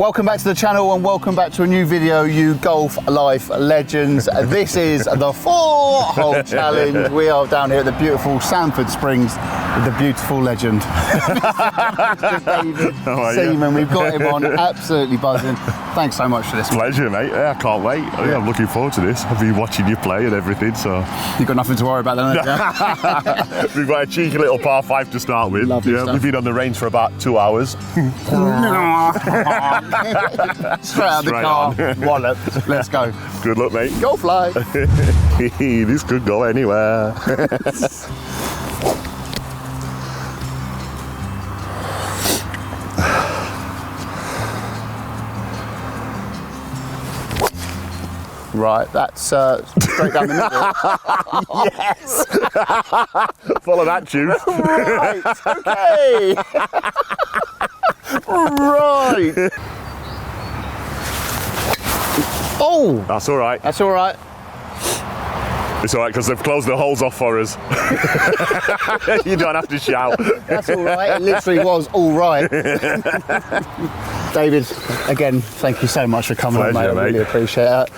Welcome back to the channel and welcome back to a new video, you golf life legends. This is the 4 hole challenge. We are down here at the beautiful Sanford Springs with the beautiful legend, Mr. David Seaman. We've got him on, absolutely buzzing. Thanks so much for this. Pleasure, mate. Yeah, I can't wait. Yeah, I'm looking forward to this. I've been watching you play and everything, so. You've got nothing to worry about then, haven't you? We've got a cheeky little par 5 to start with. Lovely stuff. We've been on the range for about 2 hours. Straight out of the car, wallop. Let's go. Good luck, mate. Go fly. This could go anywhere. Right, that's straight down the middle. Yes! Follow that juice. Right, okay. Right. Oh! That's all right. That's all right. It's all right because they've closed the holes off for us. You don't have to shout. That's all right. It literally was all right. David, again, thank you so much for coming on, mate. I really appreciate it.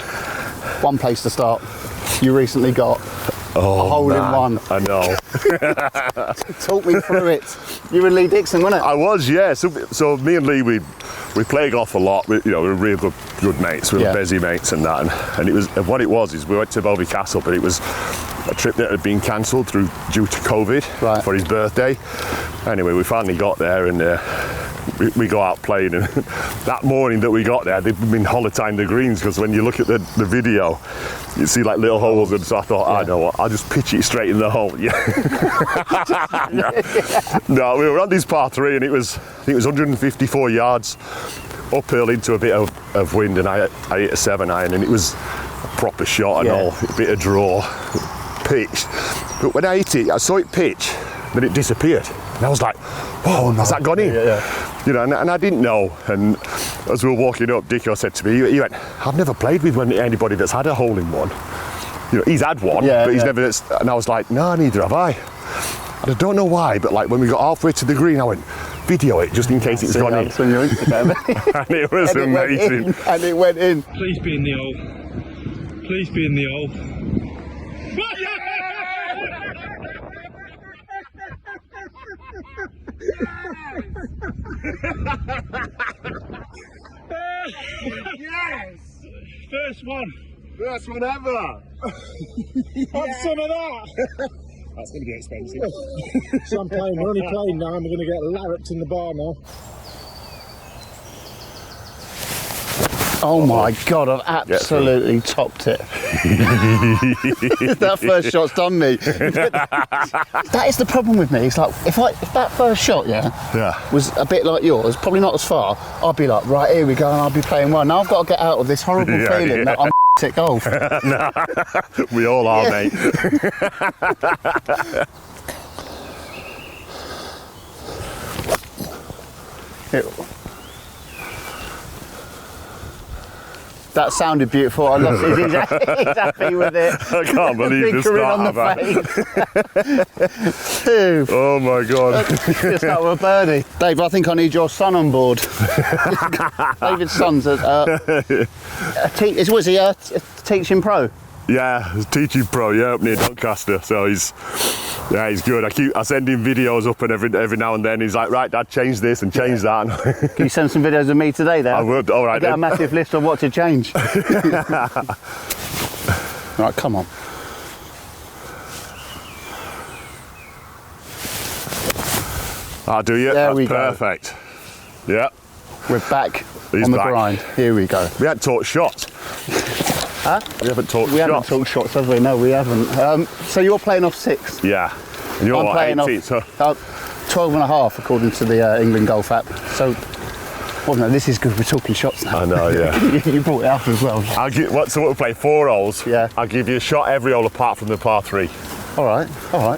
One place to start. You recently got a hole in one. I know. Talk me through it. You were Lee Dixon, weren't it? I was, yeah. So me and Lee, we play golf a lot. We're real good mates. We were busy mates and that. And it was what it was is we went to Bovey Castle, but it was a trip that had been cancelled due to COVID for his birthday. Anyway, we finally got there and we go out playing, and that morning that we got there, they've been holotying the greens, because when you look at the video, you see like little holes, and so I thought, I know what, I'll just pitch it straight in the hole. Yeah. No, we were on this par 3, and I think it was 154 yards uphill into a bit of wind, and I hit a 7-iron, and it was a proper shot and all, a bit of draw, pitched. But when I hit it, I saw it pitch, then it disappeared. And I was like, whoa, has that gone in? You know, and I didn't know. And as we were walking up, Dicko said to me, he went, I've never played with anybody that's had a hole in one. You know, he's had one, but he's never, and I was like, no, neither have I. And I don't know why, but like when we got halfway to the green, I went, video it just in case it's gone in. On your Instagram. And it was amazing. And it went in. Please be in the hole. Please be in the hole. Yes! First one. First one ever! Have some of that. That's going to be expensive. Champagne, we're only playing now, and we're going to get larruped in the bar now. Oh my God, I've absolutely topped it. That first shot's done me. That is the problem with me. It's like, if that first shot, was a bit like yours, probably not as far, I'd be like, right, here we go, and I'll be playing one. Now I've got to get out of this horrible feeling that I'm at golf. Nah, we all are, mate. That sounded beautiful. I lost it. He's happy with it. I can't believe the start of that. Oh my God. Just out with a birdie. Dave, I think I need your son on board. David's son's was he a teaching pro? Yeah, he's a teaching pro, up near Doncaster. So he's good. I send him videos up, and every now and then he's like, right, Dad, change this and change that. Can you send some videos of me today then? I would, all right. I'll get a massive list of what to change. Right, come on. I'll do you. There That's we go. Perfect. Yeah. We're back He's on the back. grind. Here we go. We hadn't talked shots. Huh? We haven't talked We shots. haven't talked shots, have we? No, we haven't. So you're playing off 6? Yeah. And you're I'm playing 18, off so 12 and a half according to the England Golf app. So, well, no, this is good. We're talking shots now. I know, yeah. You brought it up as well. So we'll play 4 holes. Yeah. I'll give you a shot every hole apart from the par 3. All right,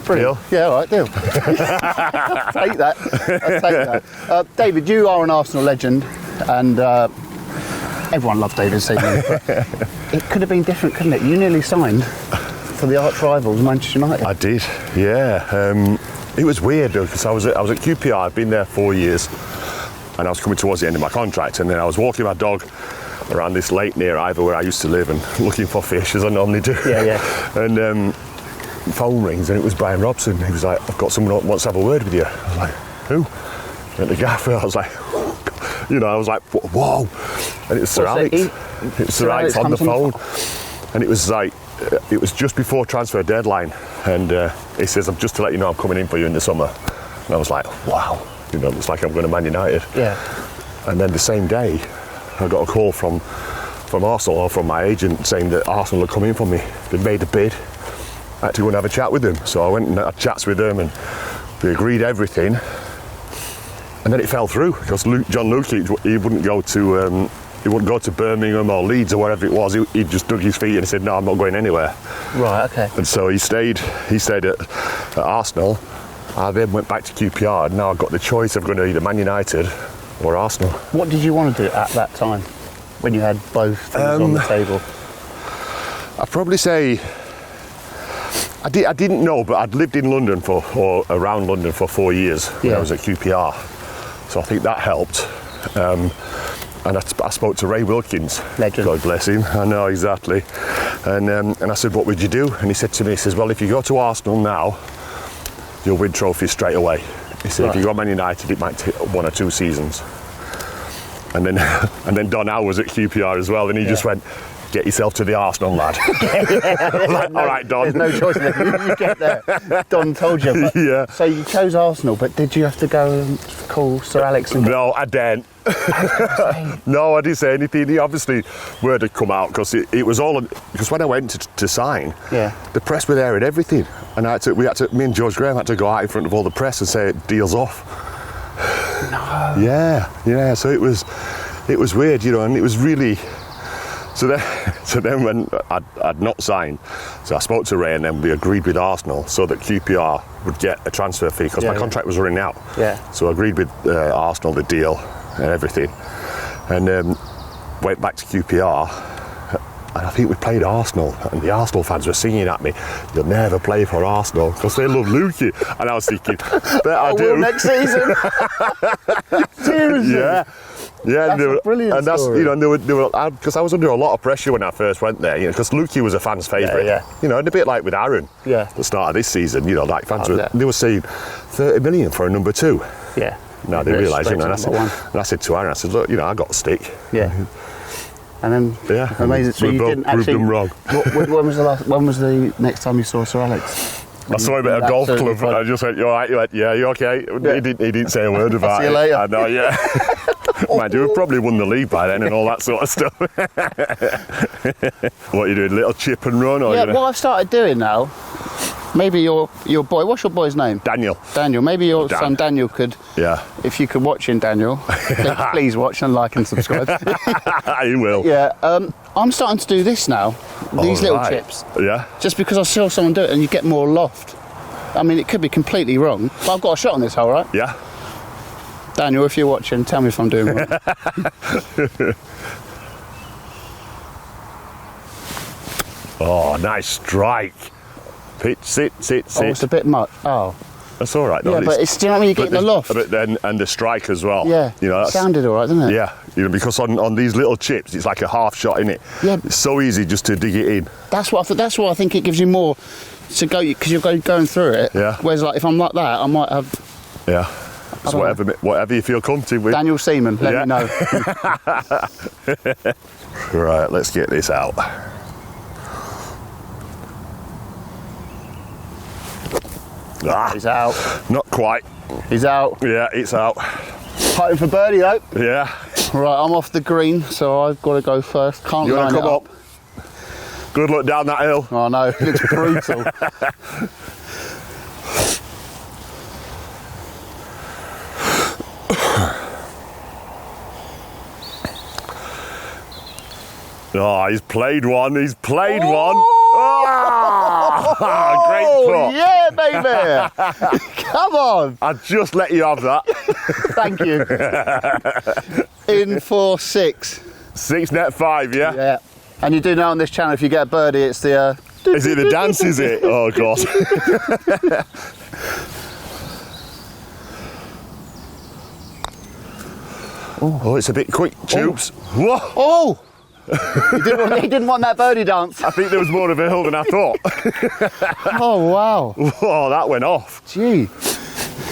brilliant. Deal? Yeah, all right, deal. I'll take that. David, you are an Arsenal legend, and everyone loves David Seaman. It could have been different, couldn't it? You nearly signed for the arch rivals, Manchester United. I did, yeah. It was weird though, because I was at QPR. I've been there 4 years, and I was coming towards the end of my contract, and then I was walking my dog around this lake near Ivor where I used to live and looking for fish as I normally do. And phone rings and it was Brian Robson. He was like, I've got someone who wants to have a word with you. I was like, who? And the gaffer, I was like, I was like, whoa. And it was Sir Alex. It was Sir Alex on the phone. And it was like, it was just before transfer deadline. And he says, just to let you know, I'm coming in for you in the summer. And I was like, wow. It's like I'm going to Man United. Yeah. And then the same day, I got a call from Arsenal, or from my agent, saying that Arsenal had come in for me. They'd made a bid. I had to go and have a chat with them. So I went and had chats with them and we agreed everything. And then it fell through because John Luke, he wouldn't go to Birmingham or Leeds or wherever it was. He just dug his feet and he said, no, I'm not going anywhere. Right, okay. And so he stayed at Arsenal. I then went back to QPR, and now I've got the choice of going to either Man United or Arsenal. What did you want to do at that time when you had both things on the table? I'd probably say I didn't know, but I'd lived in London or around London for 4 years when I was at QPR. So I think that helped. And I spoke to Ray Wilkins. Legend. God bless him. I know, exactly. And I said, what would you do? And he said to me, he says, well, if you go to Arsenal now, you'll win trophies straight away. He said, if you go Man United, it might take 1 or 2 seasons. And then Don Howe was at QPR as well, and he just went, get yourself to the Arsenal, lad. Like, all right, Don. There's no choice in it. You get there. Don told you. But, so you chose Arsenal, but did you have to go and call Sir Alex? No, I didn't. No, I didn't say anything. He obviously, word had come out because it was all because when I went to sign, the press were there and everything, and me and George Graham had to go out in front of all the press and say deal's off. No. Yeah. So it was weird, and it was really. So then when I'd not signed, so I spoke to Ray and then we agreed with Arsenal so that QPR would get a transfer fee because my contract was running out. Yeah. So I agreed with Arsenal the deal and everything, and went back to QPR, and I think we played Arsenal, and the Arsenal fans were singing at me, "You'll never play for Arsenal," because they love Lukey, and I was thinking, "Bet I do next season." Seriously. Yeah. Yeah, that's a brilliant story. And they were because I was under a lot of pressure when I first went there, because Lukey was a fan's favourite. And a bit like with Aaron. At the start of this season, like fans they were saying 30 million for a number 2. Yeah. No, they realised, and I said to Aaron, I said, look, I got a stick. Yeah. And then amazing. So you didn't actually. Them wrong. When was the next time you saw Sir Alex? I saw him at a golf club, and I just went, "You all right?" He went, "Yeah, you okay?" Yeah. He didn't say a word about it. See you later. I know, yeah. Mind you, we've probably won the league by then and all that sort of stuff. What are you doing? Little chip and run? Or what I've started doing now. Maybe your boy. What's your boy's name? Daniel. Daniel. Maybe your son Daniel could. Yeah. If you could watch him, Daniel, please watch and like and subscribe. He will. Yeah. I'm starting to do this now. These little chips. Yeah. Just because I saw someone do it, and you get more loft. I mean, it could be completely wrong, but I've got a shot on this hole, right? Yeah. Daniel, if you're watching, tell me if I'm doing wrong. Oh, nice strike. Pitch, sit. Oh, it's a bit much. Oh. That's all right, though. Yeah, but it's, do you know what I mean? You get the loft. But then, and the strike as well. Yeah. That sounded all right, didn't it? Yeah. Because on these little chips, it's like a half shot, innit? Yeah. It's so easy just to dig it in. That's what I think it gives you more to go, because you're going through it. Yeah. Whereas, like, if I'm like that, I might have. Yeah. So whatever you feel comfortable with. Daniel Seaman, let me know. Right, let's get this out. He's out. Not quite. He's out. Yeah, it's out. Putting for birdie though. Yeah. Right, I'm off the green, so I've got to go first. Can't line it up. Good luck down that hill. Oh no, it's brutal. Oh, he's played one. One. Oh, great putt. Yeah, baby. Come on. I'll just let you have that. Thank you. In for 6. 6 net 5, yeah? Yeah. And you do know on this channel, if you get a birdie, it's the... Is it the dance, is it? Oh, God. Oh, it's a bit quick, Tubes. Whoa! Oh! He didn't want that birdie dance. I think there was more of a hill than I thought. Oh, wow. Whoa, that went off. Gee.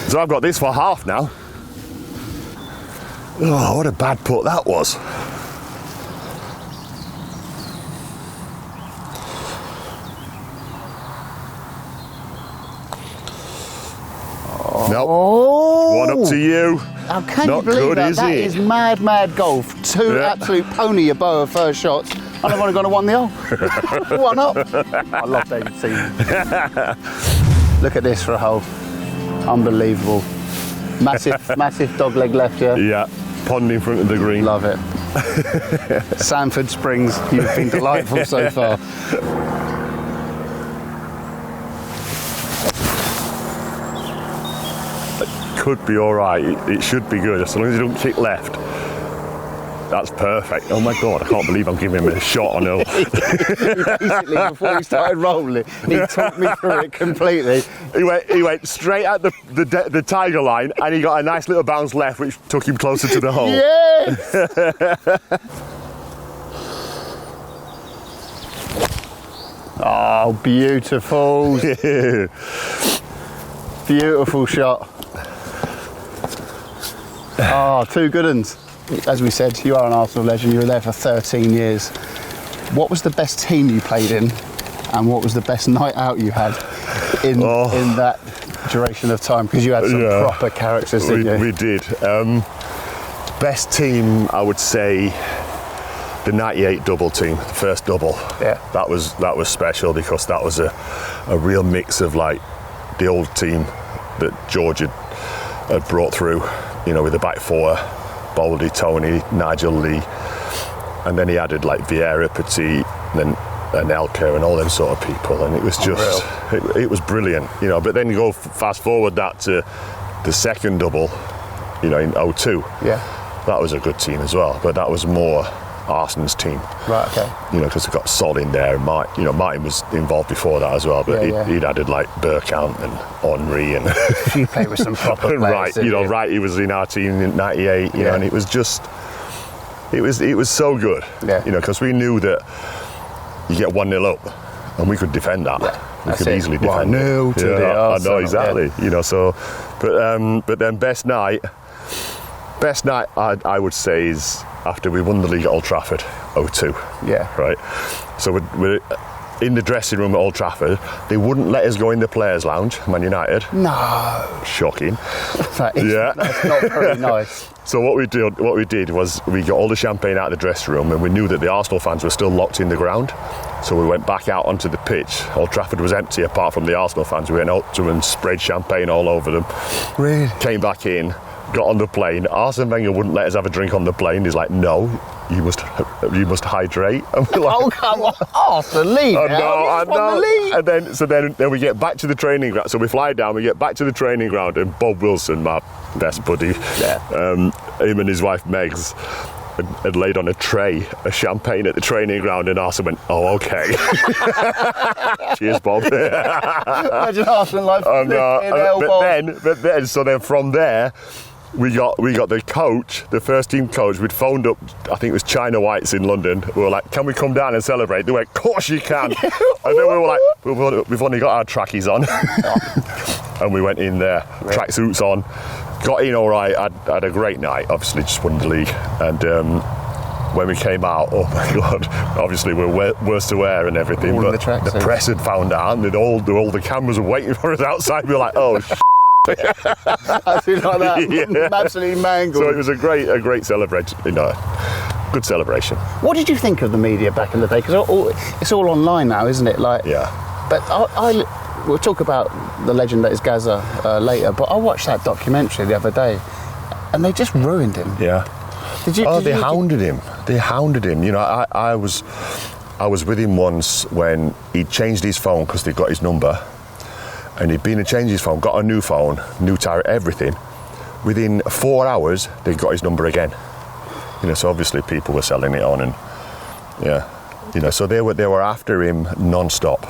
So I've got this for half now. Oh, what a bad putt that was. Nope. Oh! One up to you. How can Not you believe good, that? is That it? is mad golf. Two absolute pony a bow of first shots. And I've only gone to 1-0. 1 up. I love David Seaman. Look at this for a hole. Unbelievable. Massive dog leg left here. Yeah, pond in front of the green. Love it. Sanford Springs, you've been delightful so far. Could be all right. It should be good as long as you don't kick left. That's perfect. Oh my God, I can't believe I'm giving him a shot on hill. Basically, before he started rolling, he took me through it completely. He went straight at the tiger line, and he got a nice little bounce left, which took him closer to the hole. Yes! Oh, beautiful. Beautiful shot. Oh, two good uns. As we said, you are an Arsenal legend. You were there for 13 years. What was the best team you played in, and what was the best night out you had in that duration of time? Because you had some proper characters, didn't you? We did. Best team, I would say, the '98 double team, the first double. Yeah. That was special because that was a real mix of like the old team that George had brought through, with the back four, Boldy, Tony, Nigel Lee, and then he added like Vieira, Petit, and Elka and all them sort of people, and it was just it was brilliant, But then you go fast forward that to the second double, in 02. Yeah. That was a good team as well, but that was more Arsenal's team. Right, okay. Because they've got Sol in there, and Martin was involved before that as well, but he'd added like Bergkamp and Henry and you played with some proper players. Right, Right, he was in our team in '98, and it was just, it was so good, because we knew that you get 1-0 up, and we could defend that. Yeah, we could easily defend 1-0 to the I Arsenal. know exactly, So, but then best night I would say is after we won the league at Old Trafford, 02. Yeah. Right. So we're in the dressing room at Old Trafford. They wouldn't let us go in the players' lounge, Man United. No. Shocking. That's not very nice. So what we did was we got all the champagne out of the dressing room, and we knew that the Arsenal fans were still locked in the ground. So we went back out onto the pitch. Old Trafford was empty apart from the Arsenal fans. We went out to them and sprayed champagne all over them. Really? Came back in, got on the plane. Arsene Wenger wouldn't let us have a drink on the plane. He's like, no, you must hydrate. And we're like, oh, come on. Arsenal league. I know. And then we get back to the training ground. So we fly down, we get back to the training ground, and Bob Wilson, my best buddy, him and his wife Megs had laid on a tray of champagne at the training ground, and Arsene went, oh, okay. Cheers, Bob. Imagine Arsenal like but then from there, we got the coach, the first team coach. We'd phoned up, I think it was China Whites in London. We were like, can we come down and celebrate? They went, of course you can. And then we were like, we've only got our trackies on. And we went in there, tracksuits on, got in all right. I had a great night, obviously just won the league. And when we came out, oh my God, obviously we're worse to wear and everything, but the press had found out, and all the cameras were waiting for us outside. We were like, oh, I feel like that. Absolutely mangled. So it was a great celebration, good celebration. What did you think of the media back in the day? Because it's all online now, isn't it? But we'll talk about the legend that is Gazza later. But I watched that documentary the other day, and they just ruined him. Yeah. They hounded him. They hounded him. I was with him once when he changed his phone because they got his number. And he'd been and changed his phone, got a new phone, new tariff, everything. Within 4 hours, they got his number again. So obviously people were selling it on, and so they were after him non-stop.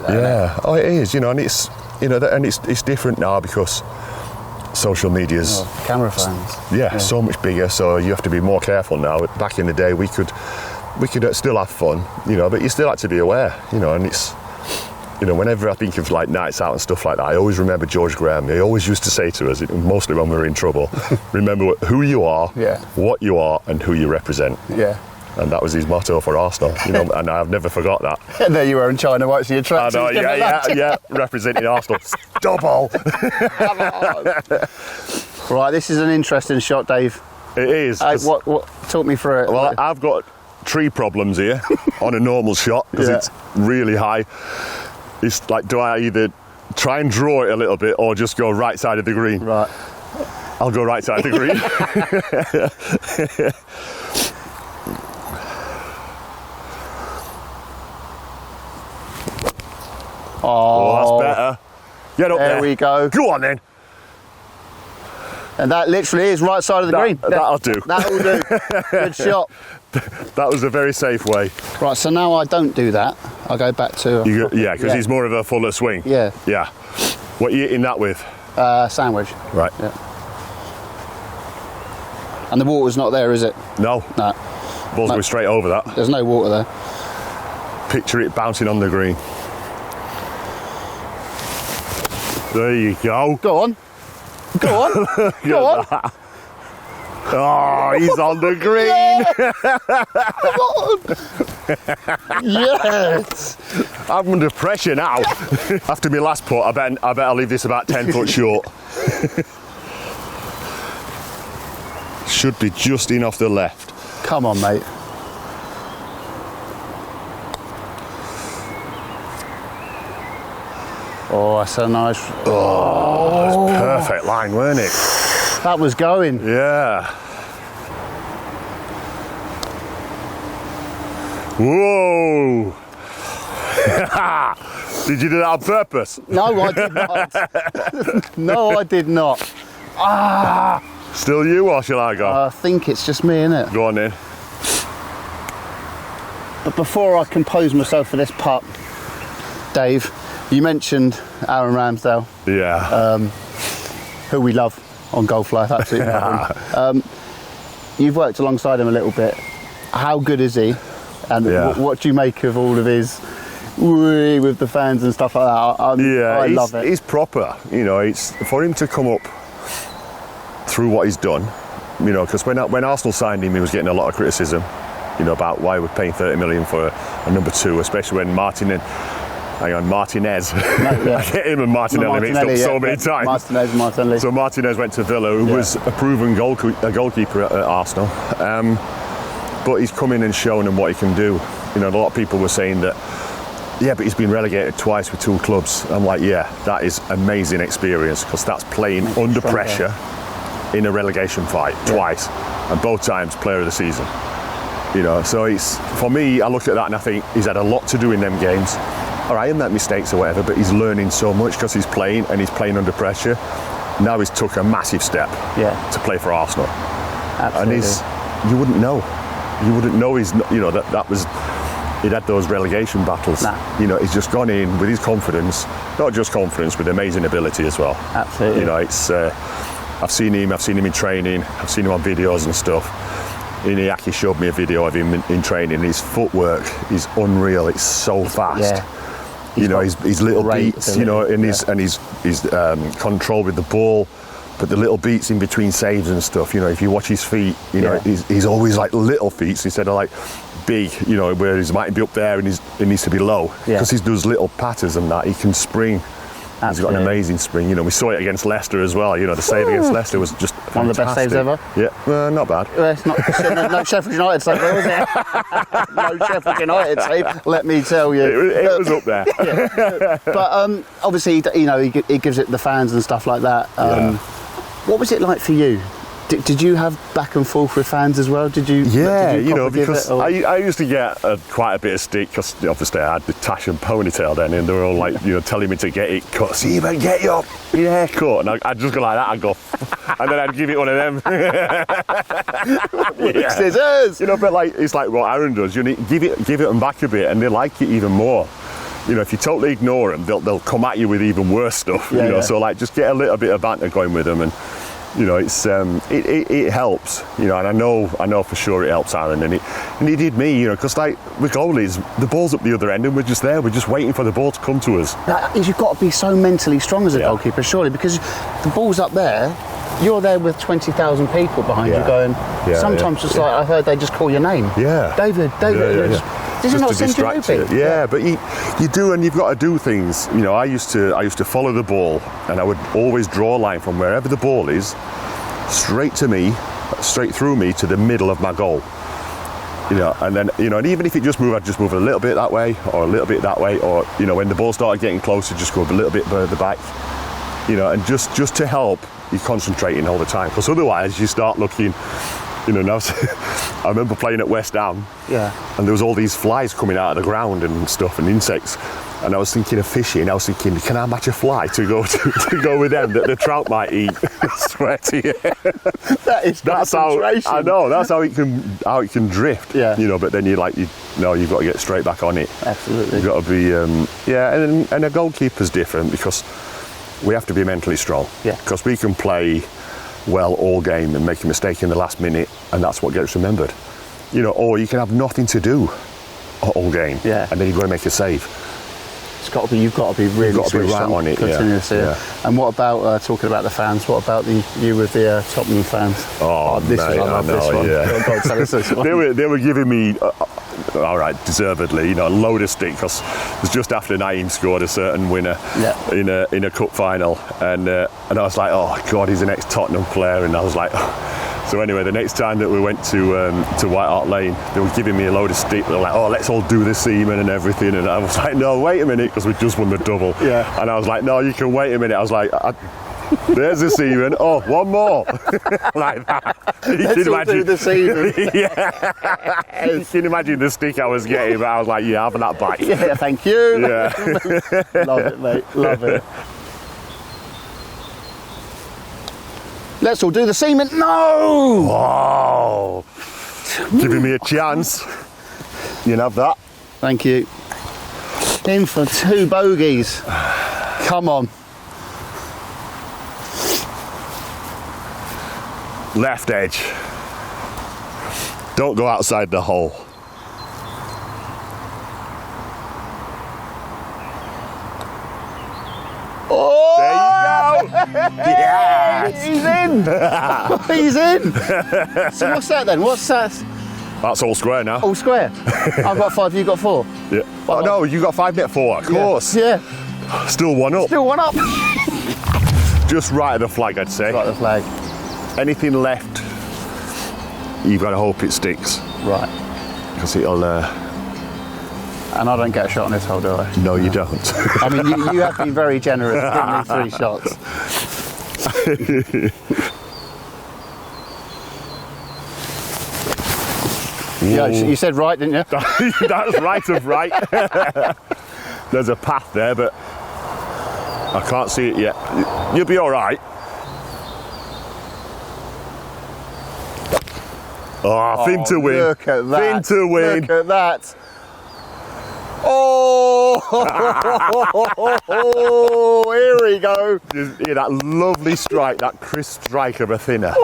Yeah, it is, and it's, and it's different now because social media's camera phones. yeah, so much bigger, so you have to be more careful now. Back in the day, we could still have fun, you know, but you still had to be aware, you know, and it's, you know, whenever I think of like nights out and stuff like that, I always remember George Graham. He always used to say to us, mostly when we were in trouble, remember who you are, what you are, and who you represent. Yeah. And that was his motto for Arsenal, you know, and I've never forgot that. And there you were in China watching your tracks. I know, yeah, representing Arsenal. Double. Come on. Right, this is an interesting shot, Dave. It is. What talk me through it? Well, I've got tree problems here on a normal shot because it's really high. It's like, do I either try and draw it a little bit or just go right side of the green? Right. I'll go right side of the green. Oh, that's better. Get up there. There we go. Go on then. And that literally is right side of the green. That'll do. That'll do. Good shot. That was a very safe way. Right, so now I don't do that. I go back to... because he's more of a fuller swing. Yeah. Yeah. What are you eating that with? Sandwich. Right. Yeah. And the water's not there, is it? No. No. Ball's going straight over that. There's no water there. Picture it bouncing on the green. There you go. Go on. Go on. Go on. Oh, he's on the green. Yes. I'm under pressure now. After my last putt, I bet I'll leave this about 10 foot short. Should be just in off the left. Come on, mate. Oh, that's a nice... Oh, that's perfect line, weren't it? That was going. Yeah. Whoa. Did you do that on purpose? No, I did not. No, I did not. Ah. Still you, or shall I go? I think it's just me, innit? Go on then. But before I compose myself for this putt, Dave, you mentioned Aaron Ramsdale. Yeah. Who we love on Golf Life, absolutely love him. You've worked alongside him a little bit. How good is he? And what do you make of all of his with the fans and stuff like that? I love it. He's proper, you know. It's for him to come up through what he's done, you know, because when Arsenal signed him, he was getting a lot of criticism, you know, about why we're paying 30 million for a number two, especially when Martinez. I get him and Martinelli mixed up so many times. Martinelli. So Martinez went to Villa, who was a proven goalkeeper at Arsenal. But he's come in and shown them what he can do. You know, a lot of people were saying that, but he's been relegated twice with two clubs. I'm like, that is amazing experience, because that's playing under pressure in a relegation fight twice, and both times player of the season. You know, so it's, for me, I look at that and I think he's had a lot to do in them games. All right, he'll make mistakes or whatever, but he's learning so much because he's playing under pressure. Now he's took a massive step to play for Arsenal. Absolutely. And you wouldn't know. You wouldn't know he'd had those relegation battles. Nah. You know, he's just gone in with his confidence, not just confidence, with amazing ability as well. Absolutely. You know, it's, I've seen him in training, I've seen him on videos and stuff. Iniaki showed me a video of him in training. His footwork is unreal. It's so fast. Yeah. You know, his little beats, you know, and his control with the ball, but the little beats in between saves and stuff. You know, if you watch his feet, you know, he's always like little feet instead of like big. You know, where he might be up there and he needs to be low, because he does little patters and that. He can spring. He's got an amazing spring. You know, we saw it against Leicester as well. You know, the save against Leicester was just fantastic. One of the best saves ever. Yeah, not bad. It's not no Sheffield United save, was it? No Sheffield United save. Let me tell you, it was up there. But obviously, you know, he gives it the fans and stuff like that. What was it like for you? Did you have back and forth with fans as well? Did you? You know, because I used to get quite a bit of stick, because obviously I had the tash and ponytail then, and they were all like, you know, telling me to get it cut. Seaman, get your hair cut. And I'd just go like that, I'd go, and then I'd give it one of them. Scissors. You know, but like, it's like what Aaron does. You need give it them back a bit, and they like it even more. You know, if you totally ignore them, they'll come at you with even worse stuff. You know, so like, just get a little bit of banter going with them, and You know, it helps. You know, and I know for sure it helps Aaron, and it did me. You know, because like with goalies, the ball's up the other end, and we're just there. We're just waiting for the ball to come to us. You've got to be so mentally strong as a goalkeeper, surely, because the ball's up there. You're there with 20,000 people behind you going. Sometimes just like I heard they just call your name. Yeah, David. Does it not send you looping? Yeah, but you do, and you've got to do things. You know, I used to follow the ball, and I would always draw a line from wherever the ball is, straight through me to the middle of my goal. You know, and then and even if it just moved, I'd just move a little bit that way, or a little bit that way, or when the ball started getting closer, just go a little bit further back. You know, and just to help you concentrating all the time, because otherwise you start looking. Now I remember playing at West Ham, and there was all these flies coming out of the ground and stuff, and insects, and I was thinking of fishing. I was thinking, can I match a fly to go with them that the trout might eat? I swear to you, that's how I know. That's how it can drift. Yeah. But then you've got to get straight back on it. Absolutely. You've got to be and a goalkeeper's different because we have to be mentally strong. Yeah. Because we can play well all game and make a mistake in the last minute, and that's what gets remembered. Or you can have nothing to do all game, and then you've got to make a save. You've got to be really switched on it continuously. Yeah. And what about talking about the fans? What about you with the Tottenham fans? This mate, I love this one. Yeah. God, tell us this one. They were giving me. All right, deservedly, a load of stick because it was just after Naeem scored a certain winner in a cup final, and I was like, oh God, he's an ex-Tottenham player, and I was like, so anyway, the next time that we went to White Hart Lane, they were giving me a load of stick. They were like, oh, let's all do the Seaman and everything, and I was like, no, wait a minute, because we just won the double, and I was like, no, you can wait a minute. I was like, there's the Seaman. Oh, one more. Like that. Let's all do the Seaman. You can imagine the stick I was getting, but I was like, have that bite. Yeah, thank you. Yeah. Love it, mate. Love it. Let's all do the Seaman. No! Wow. Giving me a chance. You can have that. Thank you. In for 2 bogeys. Come on. Left edge. Don't go outside the hole. Oh! There you go. Yes. He's in. So what's that then? What's that? That's all square now. All square. I've got 5. You got 4. Yeah. Oh no, you got 5 net 4. Of course. Yeah. Still 1 up. Still 1 up. Just right of the flag, I'd say. Right of the flag. Anything left, you've got to hope it sticks. Right. Because it'll. And I don't get a shot on this hole, do I? No, you don't. I mean, you have been very generous, giving me 3 shots. Yeah, you said right, didn't you? That's right of right. There's a path there, but I can't see it yet. You'll be all right. Oh, fin to win. Look at that. Fin to win. Look at that. Oh! Here we go. Just hear that lovely strike, that crisp strike of a thinner.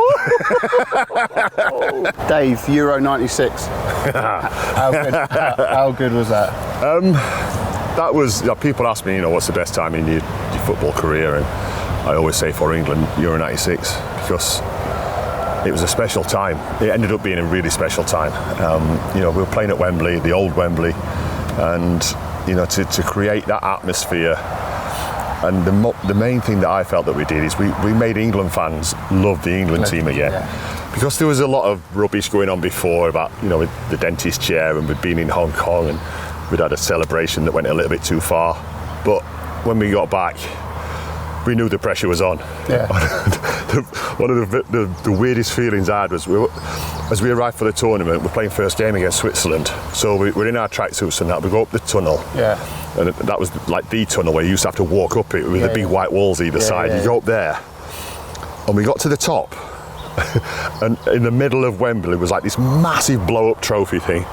Dave, Euro 96. How good was that? That was, people ask me, what's the best time in your football career? And I always say for England, Euro 96, because it was a special time. It ended up being a really special time. We were playing at Wembley, the old Wembley, and to create that atmosphere. And the main thing that I felt that we did is we made England fans love the England team again. Yeah. Because there was a lot of rubbish going on before about, with the dentist chair, and we'd been in Hong Kong and we'd had a celebration that went a little bit too far. But when we got back, we knew the pressure was on. Yeah. One of the weirdest feelings I had was as we arrived for the tournament, we're playing first game against Switzerland. So we're in our tracksuits and that. We go up the tunnel. Yeah. And that was like the tunnel where you used to have to walk up it with the big white walls either side. Yeah. You go up there. And we got to the top. And in the middle of Wembley was like this massive blow-up trophy thing.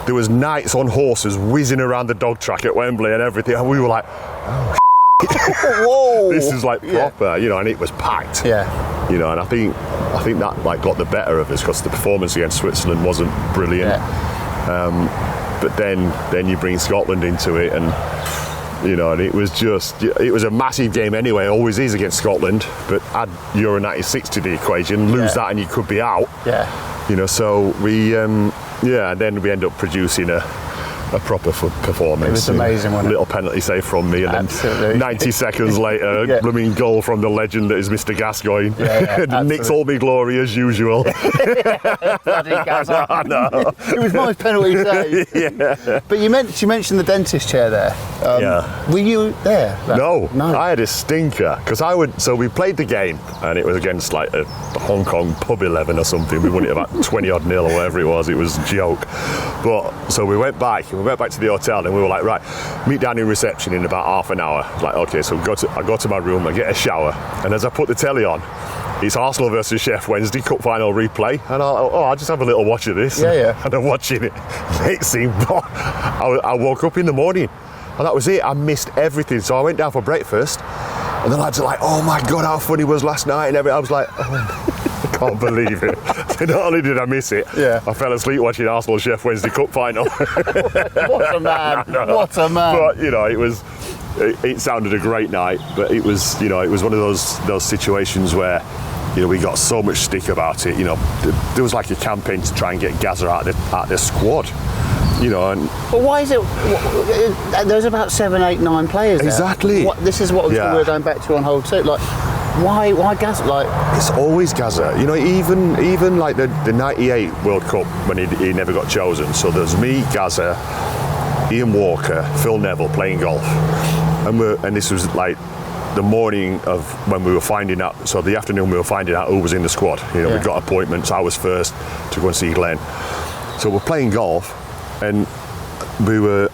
There was knights on horses whizzing around the dog track at Wembley and everything. And we were like, oh, Whoa! This is like proper, you know, and it was packed. Yeah. You know, and I think that like got the better of us because the performance against Switzerland wasn't brilliant. Yeah. But then you bring Scotland into it, and you know, and it was a massive game anyway. It always is against Scotland. But add Euro '96 to the equation, lose that, and you could be out. Yeah. You know, so we and then we end up producing a proper performance. It was amazing, wasn't it? Little penalty save from me, and Absolutely. then 90 seconds later, Yeah. blooming goal from the legend that is Mr. Gascoigne. Yeah, Nicks all me glory as usual. Bloody Gazza. I know. It was my penalty save. Yeah. But you mentioned the dentist chair there. Yeah. Were you there? No, No. I had a stinker because so we played the game and it was against like a Hong Kong pub 11 or something. We won it about 20 odd nil or whatever it was. It was a joke. But so we went back to the hotel and we were like, right, meet down in reception in about half an hour. Like, okay, so I go to my room, I get a shower, and as I put the telly on, it's Arsenal versus Sheffield Wednesday Cup final replay, and I'll just have a little watch of this. Yeah. And I'm watching it. Next thing, I woke up in the morning, and that was it. I missed everything. So I went down for breakfast, and the lads are like, "Oh my God, how funny was last night?" And everything. I was like, I can't believe it. So not only did I miss it, I fell asleep watching Arsenal Sheffield Wednesday Cup final. What a man! What a man! But you know, it sounded a great night, but it was one of those situations where, you know, we got so much stick about it. You know, there was like a campaign to try and get Gazza out of the squad. You know, and But why is it? There's about 7, 8, 9 players there. Exactly. This is what we were going back to on hold 2. Like, why Gazza? Like, it's always Gazza. You know, even like the '98 World Cup when he never got chosen. So there's me, Gazza, Ian Walker, Phil Neville playing golf, and this was like the morning of when we were finding out. So the afternoon we were finding out who was in the squad. You know, we got appointments. I was first to go and see Glenn. So we're playing golf, and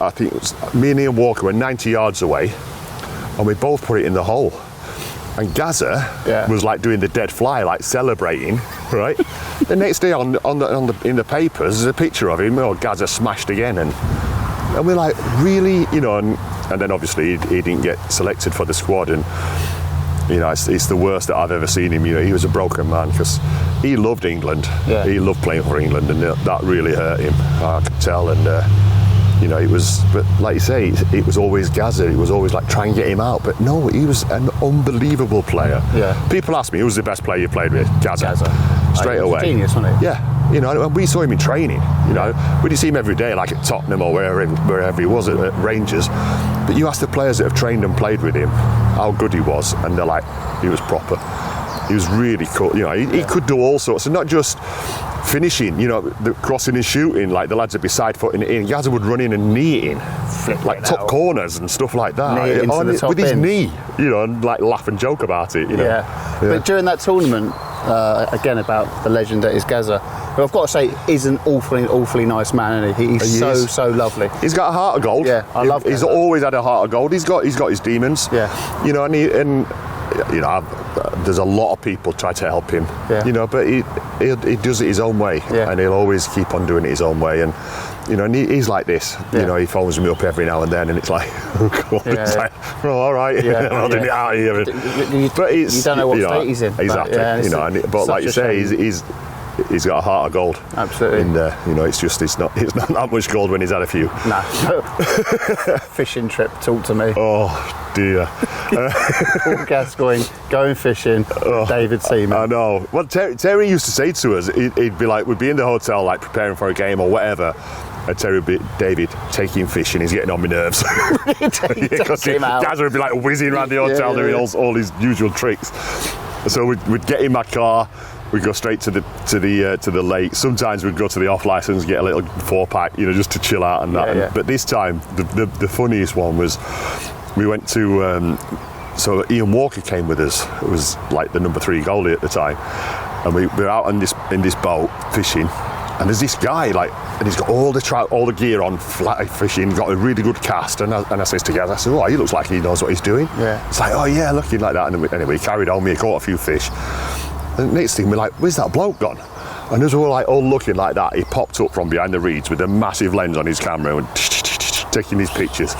I think it was me and Ian Walker were 90 yards away, and we both put it in the hole. And Gazza was like doing the dead fly, like celebrating, right? The next day in the papers, there's a picture of him. Oh, Gazza smashed again, and we're like, really, you know? And then obviously he didn't get selected for the squad, and you know, it's the worst that I've ever seen him. You know, he was a broken man because he loved England. Yeah. He loved playing for England, and that really hurt him. I could tell, and. You know, but like you say, it was always Gazza. It was always like try and get him out. But no, he was an unbelievable player. Yeah. People ask me, who's the best player you played with? Gazza. Straight away. Genius, wasn't he? Yeah. You know, and we saw him in training. You know, we didn't see him every day, like at Tottenham or wherever he was at Rangers. But you ask the players that have trained and played with him how good he was, and they're like, he was proper. He was really cool. You know, he could do all sorts, and not just finishing, you know, the crossing and shooting, like the lads would be side footing it in. Gazza would run in and knee it in, like top corners and stuff like that. With his knee, you know, and like laugh and joke about it, you know. Yeah. But during that tournament, again about the legend that is Gazza, who I've got to say is an awfully nice man, isn't he? He's so lovely. He's got a heart of gold. Yeah, I love. He's always had a heart of gold. He's got his demons. Yeah. You know, and you know, there's a lot of people try to help him. Yeah. You know, but he does it his own way, and he'll always keep on doing it his own way. And you know, and he's like this. Yeah. You know, he phones me up every now and then, and it's like, oh God, it's like, oh, all right, I'm holding it out here. But you don't know what state he's in. Exactly. You know, but like you say, he's got a heart of gold. Absolutely. And you know, it's not that much gold when he's had a few. No. Fishing trip, talk to me. Oh dear. Paul Gascoigne going fishing. David Seaman. I know. Well, Terry used to say to us, he'd be like, we'd be in the hotel like preparing for a game or whatever. And Terry would be, David, take him fishing, he's getting on my nerves. Because Gazza would be like whizzing around the hotel doing all his usual tricks. So we'd get in my car. We'd go straight to the lake. Sometimes we'd go to the off license, get a little 4-pack, you know, just to chill out and that. But this time, the funniest one was we went to. So Ian Walker came with us. It was like the number 3 goalie at the time, and we were out in this boat fishing. And there's this guy, and he's got all the gear on, fly fishing, got a really good cast. And I says to Gazza, I said, oh, he looks like he knows what he's doing. Yeah. It's like, oh yeah, looking like that. And anyway, he carried on. We caught a few fish. And the next thing, we're like, where's that bloke gone? And as we were like all looking like that, he popped up from behind the reeds with a massive lens on his camera and taking his pictures.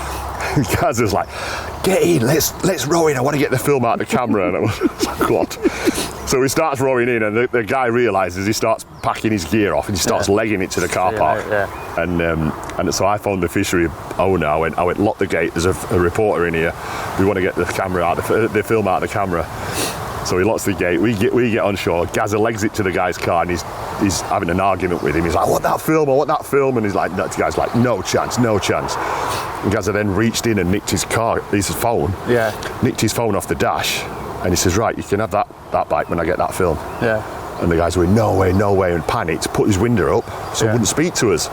Gazza's like, get in, let's row in. I want to get the film out of the camera. And I was like, God. So he starts rowing in, and the guy realises, he starts packing his gear off, and he starts legging it to the car park. And so I phoned the fishery owner. I went, lock the gate. There's a reporter in here. We want to get the camera out, the film out of the camera. So he locks the gate. We get on shore. Gazza legs it to the guy's car, and he's having an argument with him. He's like, I want that film. And he's like, the guy's like, no chance. And Gazza then reached in and nicked his phone. Yeah. Nicked his phone off the dash. And he says, right, you can have that bike when I get that film. Yeah. And the guy's going, no way, and panicked, put his window up so he wouldn't speak to us.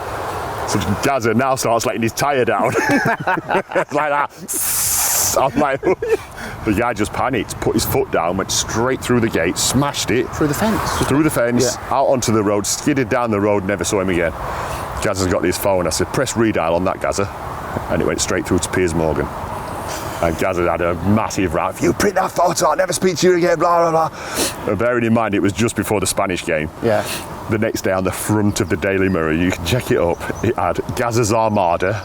So Gazza now starts letting his tyre down. It's like that. I'm like, the guy just panicked, put his foot down, went straight through the gate, smashed it. Through the fence? Out onto the road, skidded down the road, never saw him again. Gazza's got his phone. I said, press redial on that, Gazza. And it went straight through to Piers Morgan. And Gazza had a massive rant. If you print that photo, I'll never speak to you again, blah, blah, blah. And bearing in mind, it was just before the Spanish game. Yeah. The next day on the front of the Daily Mirror, you can check it up, it had Gazza's Armada,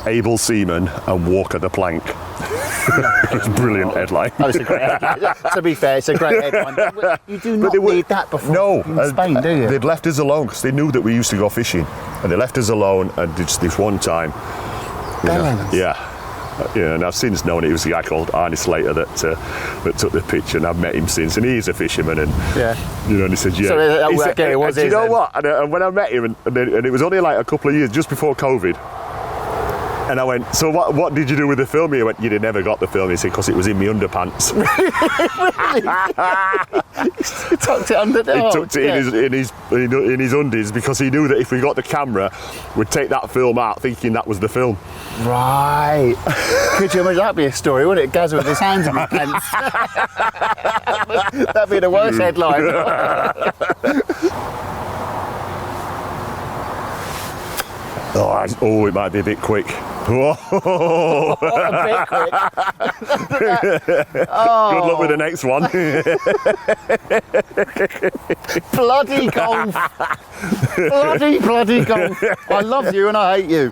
Abel Seaman, and Walker the Plank. It was a brilliant headline. That was a great headline. To be fair, it's a great headline. You do not need that before in Spain, do you? They'd left us alone because they knew that we used to go fishing. And they left us alone, and just this one time. And I've since known it was a guy called Arnie Slater that took the picture, and I've met him since, and he's a fisherman, and and he said, So it was. You know what? And when I met him, and it was only like a couple of years just before COVID. And I went, so what did you do with the film? He went, you'd have never got the film. He said, because it was in my underpants. He tucked it under there. He tucked it in his undies, because he knew that if we got the camera, we'd take that film out thinking that was the film. Right. Could you imagine? That'd be a story, wouldn't it? Gazza with his hands in his pants. That'd be the worst headline. Oh, it might be a bit quick. Whoa. A bit quick. Good luck with the next one. Bloody golf. Bloody golf. I love you and I hate you.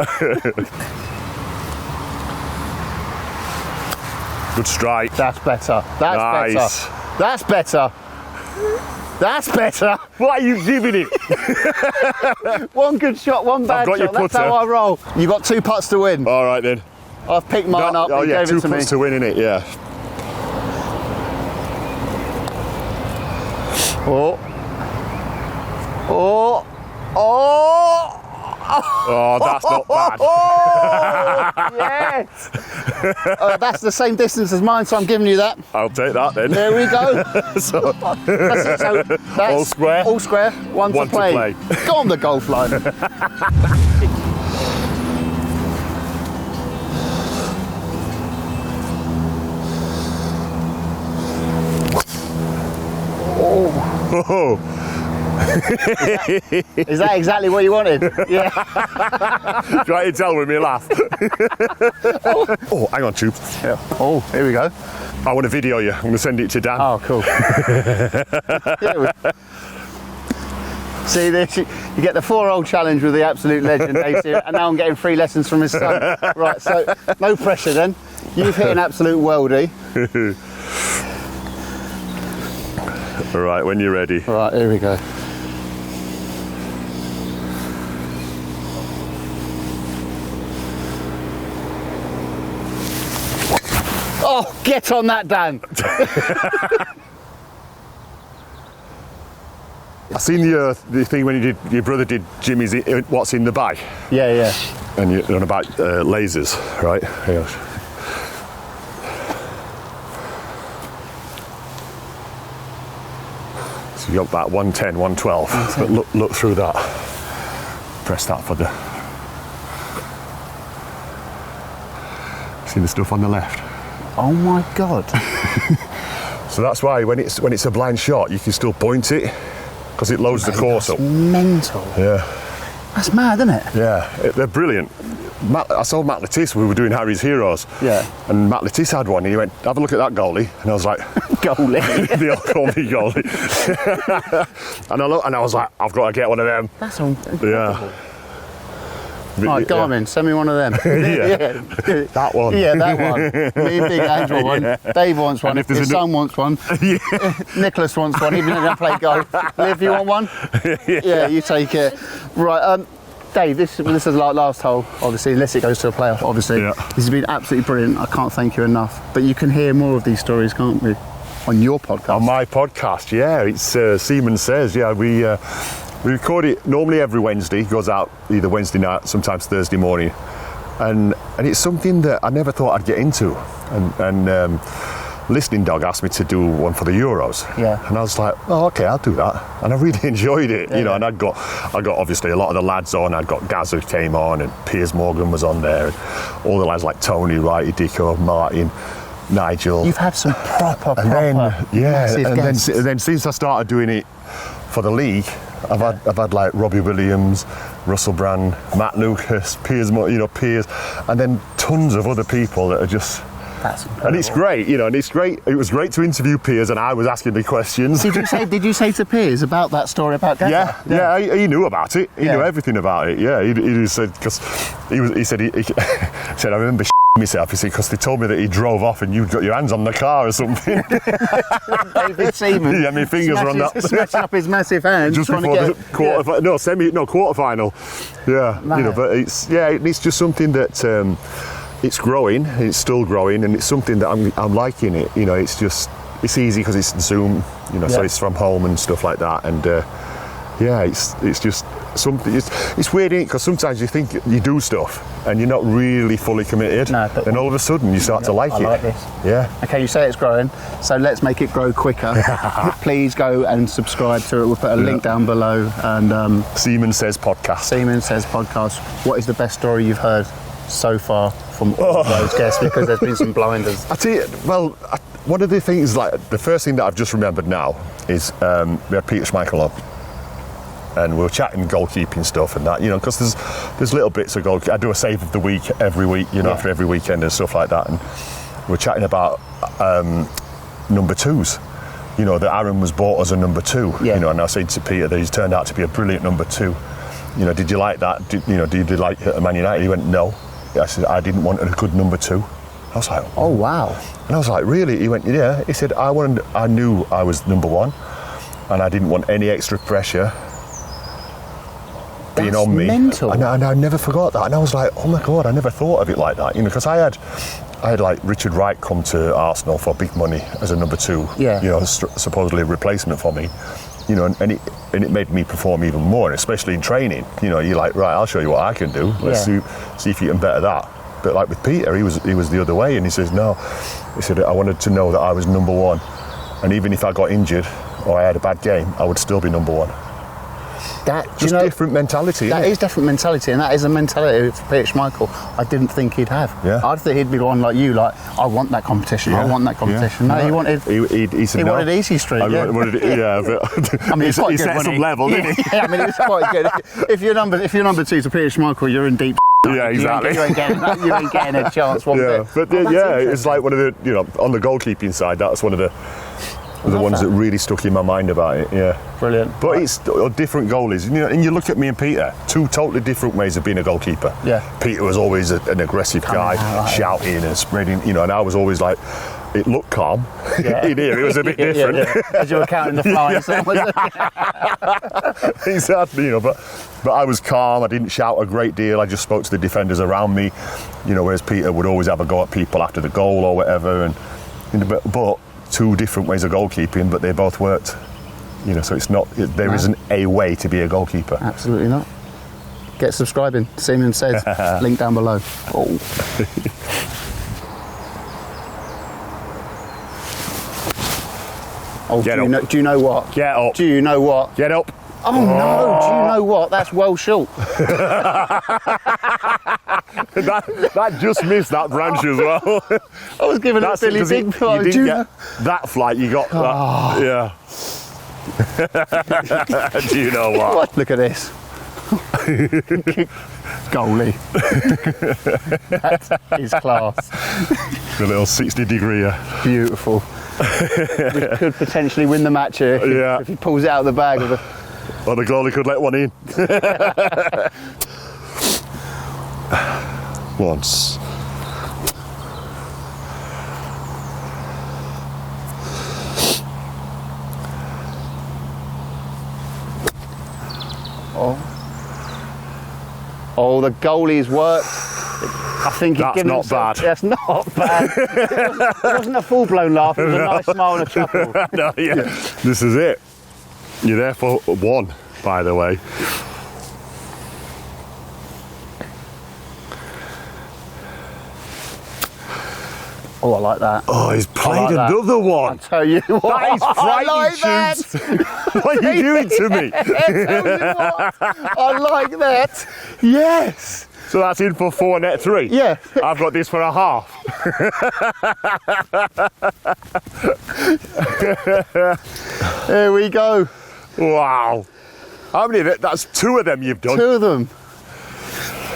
Good strike. That's better. Nice. That's better. That's better. What are you giving it? One good shot, one bad shot. Your That's how I roll. You got 2 putts to win. All right then. I've picked mine up and gave it to me. 2 putts to win, innit? Yeah. Oh, that's not bad. Yes. That's the same distance as mine, so I'm giving you that. I'll take that then. There we go. So that's all square. All square. One to play. Go on the golf line. Oh. Is that exactly what you wanted? Yeah. Try to tell with me laugh. Oh, hang on, Tube. Yeah. Oh, here we go. I want to video you. I'm going to send it to Dan. Oh, cool. See this? You get the 4-hole challenge with the absolute legend, Dave, and now I'm getting free lessons from his son. Right, so no pressure then. You've hit an absolute worldie. All right, when you're ready. All right, here we go. Oh, get on that, Dan. I seen the thing when your brother did Jimmy's What's in the Bag. Yeah, yeah. And you're on about lasers, right? Yeah. So you got about 110, 112. But look through that. Press that for the. See the stuff on the left? Oh my God. So that's why when it's a blind shot, you can still point it because it loads the course up. Mental. Yeah. That's mad, isn't it? Yeah, they're brilliant. I saw Matt Lettice, we were doing Harry's Heroes. Yeah. And Matt Lettice had one, and he went, have a look at that goalie. And I was like, goalie? They all call me goalie. And I looked, and I was like, I've got to get one of them. That's incredible. Yeah. Right, Garmin, send me one of them. Yeah. That one. Yeah, that one. Me and Big Andrew want one. Dave wants one. His son wants one. Nicholas wants one, even though he doesn't play golf. Liv, you want one? Yeah, you take it. Right, Dave, this is the last hole, obviously, unless it goes to a playoff, obviously. Yeah. This has been absolutely brilliant. I can't thank you enough. But you can hear more of these stories, can't we? On your podcast. On my podcast, yeah. It's Seaman Says, yeah. We record it normally every Wednesday. It goes out either Wednesday night, sometimes Thursday morning. And it's something that I never thought I'd get into. And Listening Dog asked me to do one for the Euros. Yeah. And I was like, oh, okay, I'll do that. And I really enjoyed it, you know, and I got obviously a lot of the lads on. I got Gazza came on, and Piers Morgan was on there, and all the lads like Tony, Righty, Dicko, Martin, Nigel. You've had some proper and then since I started doing it for the league, I've had like Robbie Williams, Russell Brand, Matt Lucas, Piers, and then tons of other people that are just. That's incredible. And it's great, you know, and it's great. It was great to interview Piers, and I was asking the questions. Did you say to Piers about that story about Gazza? Yeah, he knew about it. He knew everything about it. Yeah, he said, because he said I remember myself. He said, because they told me that he drove off and you'd got your hands on the car or something. David Seaman. Yeah, my fingers were on that. Smashing up his massive hands. Just before the quarter-final. Yeah, man. You know, but it's just something that. It's growing, it's still growing, and it's something that I'm liking it. You know, it's easy because it's Zoom, you know, so it's from home and stuff like that. And it's just something. It's weird, isn't it? Because sometimes you think you do stuff and you're not really fully committed, and all of a sudden you start to like it. I like this. Yeah. Okay, you say it's growing, so let's make it grow quicker. Please go and subscribe to it. We'll put a link down below. And Seaman Says Podcast. Seaman Says Podcast. What is the best story you've heard so far from all those guests? Because there's been some blinders. I tell you, one of the things, like the first thing that I've just remembered now is we had Peter Schmeichel on, and we were chatting goalkeeping stuff and that, you know, because there's little bits of goal. I do a save of the week every week, you know, after every weekend and stuff like that, and we're chatting about number twos. You know, that Aaron was bought as a number two. You know, and I said to Peter that he's turned out to be a brilliant number two. You know, did you like that? Did you like Man United? He went, no. I said, I didn't want a good number two. I was like, oh wow. And I was like, really? He went, yeah. He said, I knew I was number one, and I didn't want any extra pressure being on me. Mental. And I never forgot that. And I was like, oh my God, I never thought of it like that. You know, because I had like Richard Wright come to Arsenal for big money as a number two. Yeah. You know, supposedly a replacement for me. You know, and it made me perform even more, especially in training. You know, you're like, right, I'll show you what I can do. Let's see if you can better that. But like with Peter, he was the other way, and he says, no. He said, I wanted to know that I was number one, and even if I got injured or I had a bad game, I would still be number one. Different mentality. That is different mentality, and that is a mentality of Peter Schmeichel I didn't think he'd have. Yeah. I thought he'd be one like you, like, I want that competition. I want that competition. No, he wanted. He said no. Wanted easy street. But I mean, it's quite good. He set some level, didn't he? Yeah, I mean, it's quite good. If you're number two to Peter Schmeichel, you're in deep. Yeah, exactly. You ain't getting a chance one bit. But it's like one of the, you know, on the goalkeeping side, that's one of the ones that really stuck in my mind about it. Yeah, brilliant. But it's different goalies, you know, and you look at me and Peter, two totally different ways of being a goalkeeper. Yeah, Peter was always an aggressive guy, shouting and spreading, you know, and I was always like, it looked calm. In here, it was a bit different. As you were counting the flies. Exactly, you know, but I was calm. I didn't shout a great deal. I just spoke to the defenders around me, you know, whereas Peter would always have a go at people after the goal or whatever, and you know, but two different ways of goalkeeping, but they both worked. You know, so it's not. There isn't a way to be a goalkeeper. Absolutely not. Get subscribing. Seaman Says. Link down below. Do you know what? Get up. Do you know what? Get up. Oh no! Do you know what? That's well short. that just missed that branch as well. I was giving it Billy Big. You didn't get that flight. You got that. Yeah. Do you know what? Look at this. Goalie. That is class. The little 60-degree. Beautiful. We could potentially win the match here if he pulls it out of the bag. Or the goalie could let one in. once. Oh, the goalie's worked. I think he's That's given not himself, bad. That's not bad. It wasn't a full-blown laugh, it was a nice smile and a chuckle. No, yeah. This is it. You're there for one, by the way. Oh, I like that. Oh, he's played that. another I one. tell you what, That is I like frightening, that. Shoots. What are you doing to me? I tell you what, I like that. Yes. So that's in for 4 net 3? Yeah. I've got this for a half. There we go. Wow. How many of it? That's 2 of them you've done. 2 of them.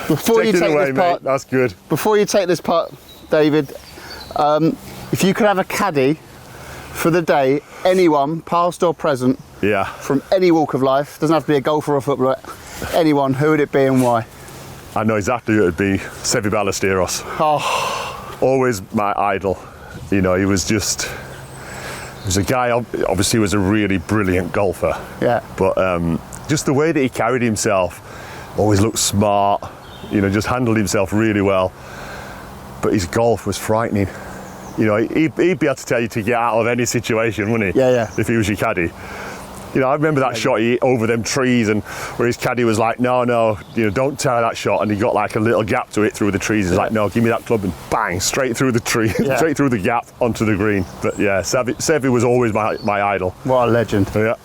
Before Take you it take away, this mate. part, That's good. before you take this part, David, if you could have a caddy for the day, anyone, past or present, Yeah. from any walk of life, doesn't have to be a golfer or footballer, anyone, who would it be and why? I know exactly who it would be. Sevi Ballesteros. Oh, Always my idol. You know, he was a guy, obviously was a really brilliant golfer. yeah. But just the way that he carried himself, always looked smart, you know, just handled himself really well. But his golf was frightening. You know, he'd be able to tell you to get out of any situation, wouldn't he? Yeah, yeah. If he was your caddy. You know, I remember that shot he hit over them trees, and where his caddy was like, no, you know, don't try that shot. And he got like a little gap to hit through the trees. He's like, no, give me that club, and bang, straight through the tree, Yeah. straight through the gap onto the green. But yeah, Sevi was always my idol. What a legend. Yeah.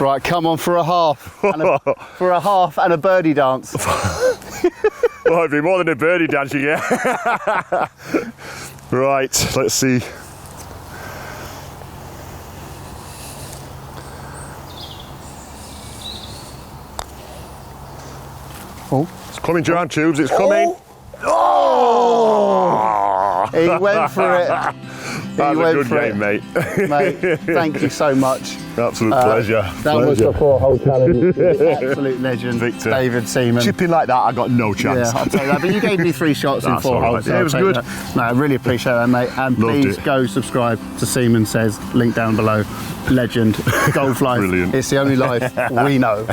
Right, come on for a half. For a half and a birdie dance. Well, it'd be more than a birdie dance, you get. Right, let's see. Oh. It's coming, Joanne Tubes, it's coming. Oh! He went for it. That was a went good for game, mate. Mate, thank you so much. Absolute pleasure. That was the FOOOORE Hole challenge. Absolute legend, Victor. David Seaman. Chipping like that, I got no chance. Yeah, I'll tell you that. But you gave me 3 shots in That's 4 all right. holes. so Yeah, it I'll was take good. that. No, I really appreciate that, mate. And Loved please it. go subscribe to Seaman Says. Link down below. Legend. Golf life. Brilliant. It's the only life we know.